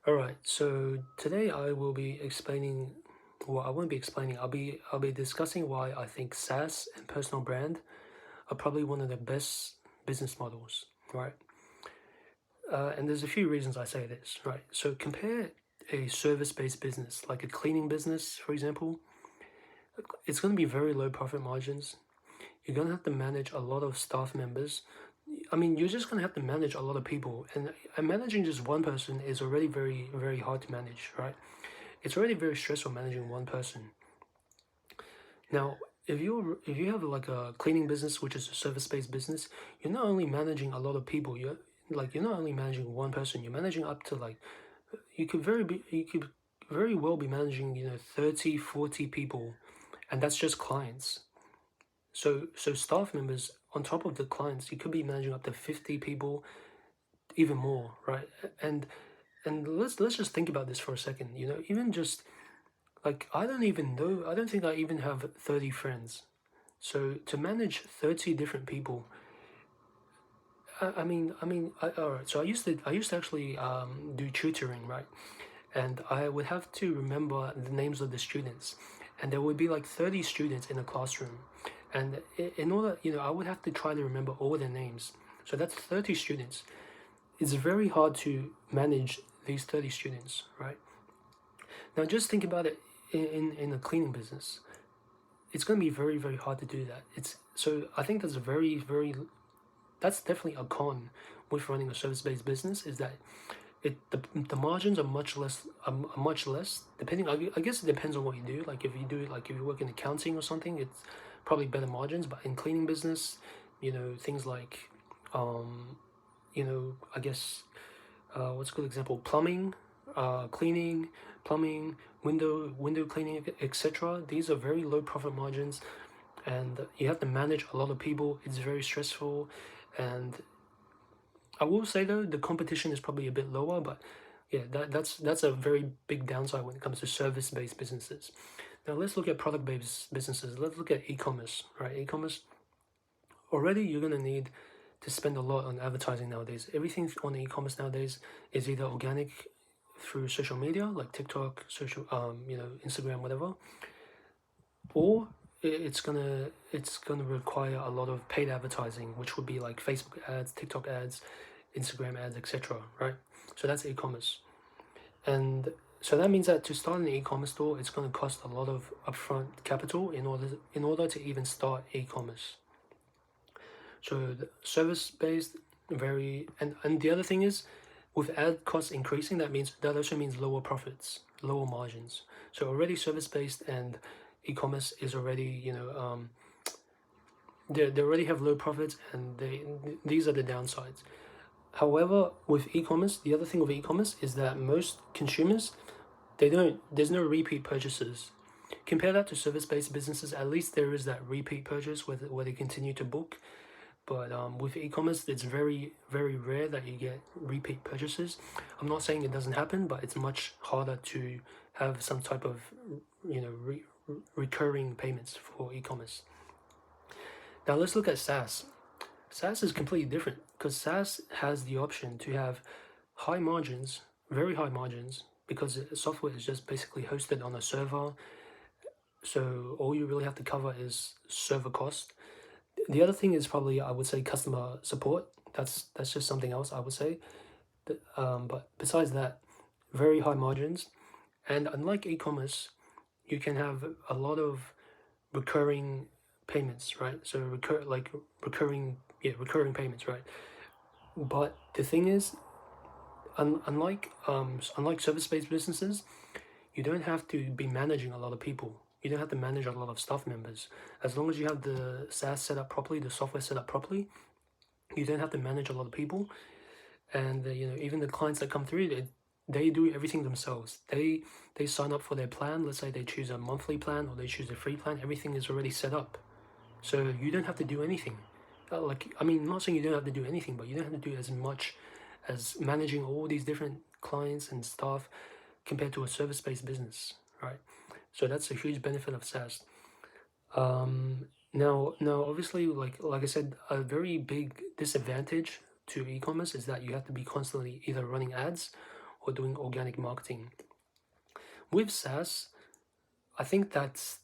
Alright, so today I will be explaining, well, I won't be explaining, I'll be discussing why I think SaaS and personal brand are probably one of the best business models, right? And there's a few reasons I say this, right? So compare a service-based business, like a cleaning business, for example. It's going to be very low profit margins. You're going to have to manage a lot of staff members. I mean, you're just going to have to manage a lot of people, and managing just one person is already very, very hard to manage, right? It's already very stressful managing one person. Now, if you have like a cleaning business, which is a service-based business, you're not only managing a lot of people, you're not only managing one person, you're managing up to like you could very well be managing, 30, 40 people, and that's just clients. So staff members on top of the clients, you could be managing up to 50 people, even more, right? And let's just think about this for a second. Even just like I don't think I even have 30 friends. So to manage 30 different people, all right. So I used to actually do tutoring, right? And I would have to remember the names of the students, and there would be like 30 students in a classroom, and in order, I would have to try to remember all their names. So that's 30 students. It's very hard to manage these 30 students, right? Now just think about it in a cleaning business. It's going to be very, very hard to do that. I think that's a that's definitely a con with running a service-based business, is that the margins are much less, depending. I guess it depends on what you do. Like if you work in accounting or something, it's probably better margins. But in cleaning business, things like I guess what's a good example? Cleaning, plumbing, window cleaning, etc. These are very low profit margins, and you have to manage a lot of people. It's very stressful, and I will say though the competition is probably a bit lower, but yeah, that's a very big downside when it comes to service-based businesses. Now let's look at product-based businesses. Let's look at e-commerce, right? E-commerce, already you're gonna need to spend a lot on advertising nowadays. Everything on e-commerce nowadays is either organic through social media like TikTok, Instagram, whatever, or it's gonna require a lot of paid advertising, which would be like Facebook ads, TikTok ads, Instagram ads, etc. Right? So that's e-commerce, and so that means that to start an e-commerce store, it's going to cost a lot of upfront capital in order to even start e-commerce. So the service based, very and the other thing is, with ad costs increasing, that also means lower profits, lower margins. So already service based and e-commerce is already, they already have low profits, and these are the downsides. However, with e-commerce, the other thing with e-commerce is that most consumers, there's no repeat purchases. Compare that to service-based businesses. At least there is that repeat purchase where they continue to book. But with e-commerce, it's very, very rare that you get repeat purchases. I'm not saying it doesn't happen, but it's much harder to have some type of, recurring payments for e-commerce. Now let's look at SaaS. SaaS is completely different because SaaS has the option to have high margins, very high margins, because the software is just basically hosted on a server. So all you really have to cover is server cost. The other thing is probably, I would say, customer support. That's just something else I would say. But besides that, very high margins, and unlike e-commerce, you can have a lot of recurring payments, right? So recurring payments, right? But the thing is, unlike service-based businesses, you don't have to be managing a lot of people. You don't have to manage a lot of staff members. As long as you have the SaaS set up properly, the software set up properly, you don't have to manage a lot of people. And even the clients that come through, they do everything themselves. They sign up for their plan. Let's say they choose a monthly plan or they choose a free plan. Everything is already set up, so you don't have to do anything. I'm not saying you don't have to do anything, but you don't have to do as much as managing all these different clients and staff compared to a service-based business, right? So that's a huge benefit of SaaS. Now, obviously, like I said, a very big disadvantage to e-commerce is that you have to be constantly either running ads or doing organic marketing. With SaaS, I think that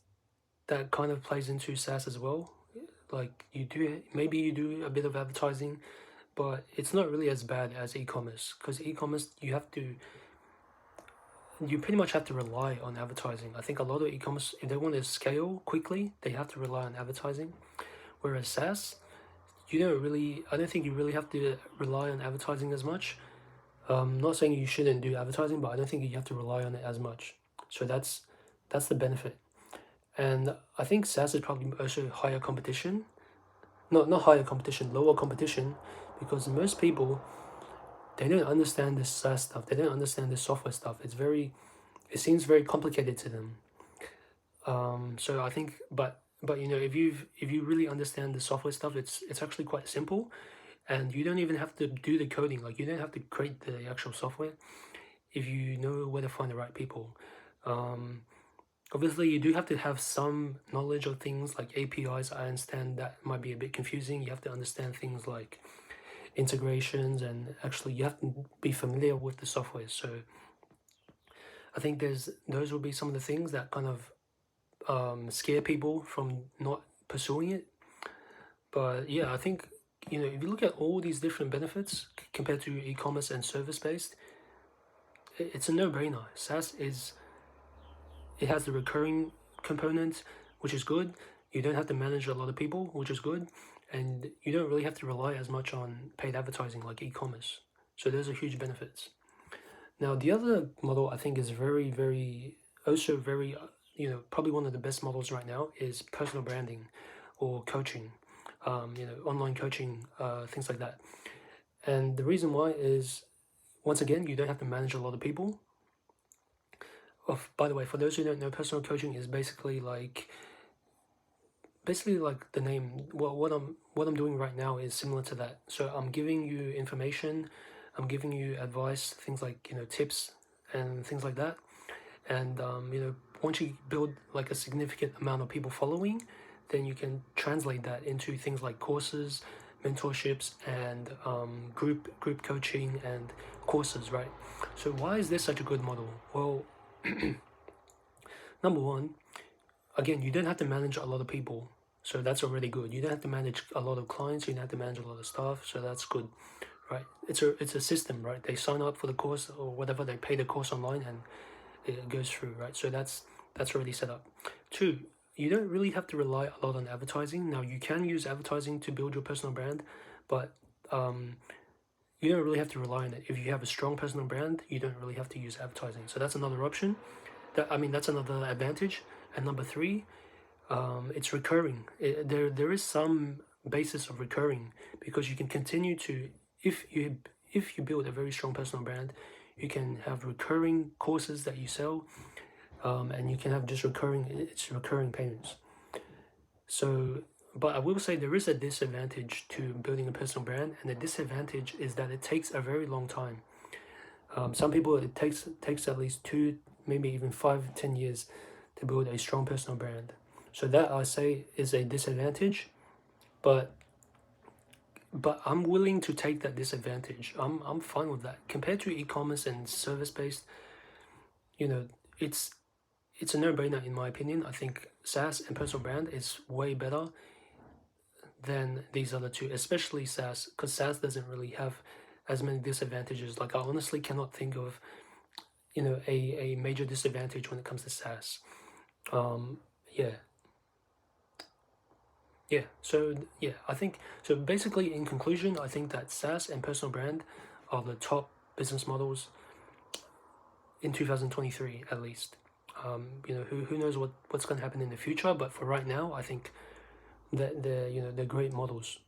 kind of plays into SaaS as well. Like maybe you do a bit of advertising, but it's not really as bad as e-commerce, because e-commerce you pretty much have to rely on advertising. I think a lot of e-commerce, if they want to scale quickly, they have to rely on advertising. Whereas SaaS, I don't think you really have to rely on advertising as much. Not saying you shouldn't do advertising, but I don't think you have to rely on it as much. So that's the benefit. And I think SaaS is probably also higher competition. Not higher competition, lower competition, because most people, they don't understand this SaaS stuff. They don't understand this software stuff. It seems very complicated to them. So I think, but if you really understand the software stuff, it's actually quite simple, and you don't even have to do the coding. Like, you don't have to create the actual software if you know where to find the right people. Obviously, you do have to have some knowledge of things like APIs. I understand that might be a bit confusing. You have to understand things like integrations, and actually you have to be familiar with the software. So I think those will be some of the things that kind of scare people from not pursuing it. But yeah, I think if you look at all these different benefits compared to e-commerce and service-based, it's a no-brainer. It has the recurring component, which is good. You don't have to manage a lot of people, which is good, and you don't really have to rely as much on paid advertising like e-commerce. So those are huge benefits. Now, the other model I think is also very, probably one of the best models right now is personal branding or coaching, online coaching, things like that. And the reason why is, once again, you don't have to manage a lot of people. By the way, for those who don't know, personal coaching is basically like the name. Well, what I'm doing right now is similar to that. So I'm giving you information, I'm giving you advice, things like tips and things like that. And once you build like a significant amount of people following, then you can translate that into things like courses, mentorships, and group coaching and courses, right? So why is this such a good model? Well, number one, again, you don't have to manage a lot of people, so that's already good. You don't have to manage a lot of clients, you don't have to manage a lot of staff, so that's good, right? It's a system, right? They sign up for the course or whatever, they pay the course online, and it goes through, right? So that's already set up. Two, you don't really have to rely a lot on advertising. Now, you can use advertising to build your personal brand, but you don't really have to rely on it. If you have a strong personal brand, you don't really have to use advertising. So that's another option. That's another advantage. And number three, it's recurring. There is some basis of recurring, because you can continue to, if you build a very strong personal brand, you can have recurring courses that you sell, and you can have just recurring payments. So, but I will say there is a disadvantage to building a personal brand, and the disadvantage is that it takes a very long time. Some people, it takes at least 2, maybe even 5, 10 years to build a strong personal brand. So that, I say, is a disadvantage, but I'm willing to take that disadvantage. I'm fine with that. Compared to e-commerce and service-based, it's a no-brainer in my opinion. I think SaaS and personal brand is way better than these other two, especially SaaS, because SaaS doesn't really have as many disadvantages. Like, I honestly cannot think of a major disadvantage when it comes to SaaS. Yeah. I think so. Basically, in conclusion, I think that SaaS and personal brand are the top business models in 2023, at least. Who knows what's going to happen in the future, but for right now, I think that they're great models.